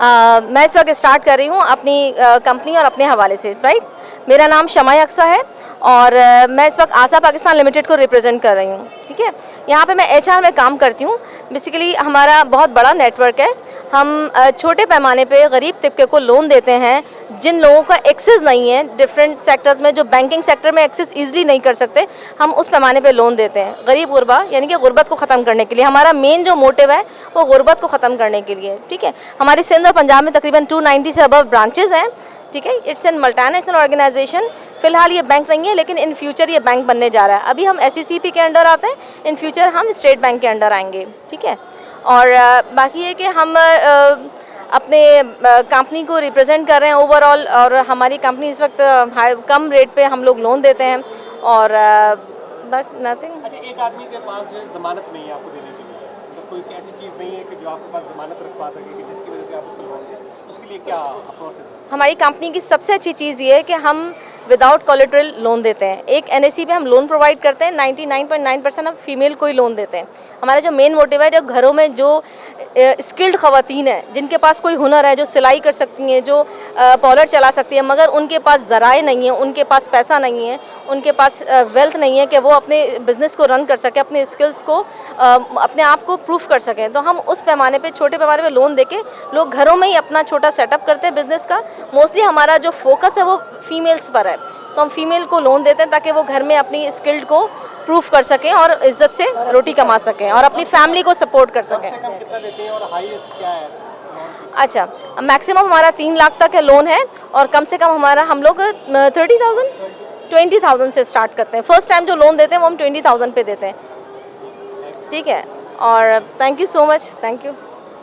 मैं इस वक्त स्टार्ट कर रही हूँ अपनी कंपनी और अपने हवाले से, राइट। मेरा नाम शमाय अक्सा है और मैं इस वक्त आशा पाकिस्तान लिमिटेड को रिप्रेजेंट कर रही हूँ, ठीक है। यहाँ पे मैं एचआर में काम करती हूँ। बेसिकली हमारा बहुत बड़ा नेटवर्क है। हम छोटे पैमाने पे गरीब तबके को लोन देते हैं जिन लोगों का एक्सेस नहीं है डिफरेंट सेक्टर्स में, जो बैंकिंग सेक्टर में एक्सेस ईजिली नहीं कर सकते, हम उस पैमाने पे लोन देते हैं गरीब गुरबा, यानी कि गुर्बत को ख़त्म करने के लिए। हमारा मेन जो मोटिव है वो गुर्बत को ख़त्म करने के लिए, ठीक है। हमारी सिंध और पंजाब में तकरीबन 290 से अबव ब्रांचेज़ हैं, ठीक है। It's an multinational organisation. फिलहाल ये बैंक नहीं है, लेकिन इन फ्यूचर ये बैंक बनने जा रहा है। अभी हम SECP के अंडर आते हैं, इन फ्यूचर हम स्टेट बैंक के अंडर आएंगे, ठीक है। और बाकी ये कि हम अपने कंपनी को रिप्रेजेंट कर रहे हैं ओवरऑल, और हमारी कंपनी इस वक्त कम रेट पे हम लोग लोन देते हैं और बस नथिंग। अच्छा, एक आदमी के पास जो जमानत नहीं है आपको देने के लिए, मतलब कोई ऐसी चीज़ नहीं है कि जो आपके पास जमानत रखवा सके कि जिसकी वजह से आप उसको लोन दें, उसके लिए क्या प्रोसेस है? हमारी कंपनी की सबसे अच्छी चीज़ ये है कि हम विदाउट कोलेटरल लोन देते हैं। एक NAC पे हम लोन प्रोवाइड करते हैं। 99.9% हम फीमेल को ही लोन देते हैं। हमारा जो मेन मोटिव है, जब घरों में जो स्किल्ड ख़वातीन हैं, जिनके पास कोई हुनर है, जो सिलाई कर सकती हैं, जो पार्लर चला सकती है, मगर उनके पास ज़राए नहीं है, उनके पास पैसा नहीं है, उनके पास वेल्थ नहीं है कि वो अपने बिज़नेस को रन कर सके, अपने स्किल्स को अपने आप को प्रूफ कर सकें, तो हम उस पैमाने पे, छोटे पैमाने पे लोन देके लोग घरों में ही अपना छोटा सेटअप करते हैं बिज़नेस का। मोस्टली हमारा जो फोकस है वो फीमेल्स पर है, तो हम फीमेल को लोन देते हैं ताकि वो घर में अपनी स्किल्ड को प्रूफ कर सकें और इज्जत से रोटी कमा सकें और अपनी फैमिली को सपोर्ट कर सकें। कम से कम कितना देते हैं और हाईएस्ट क्या है? अच्छा, मैक्सिमम हमारा 3 लाख तक है लोन है, और कम से कम हमारा हम लोग 20,000 से स्टार्ट करते हैं। फर्स्ट टाइम जो लोन देते हैं वो हम 20,000 पे देते हैं, ठीक है। और thank you so much, thank you.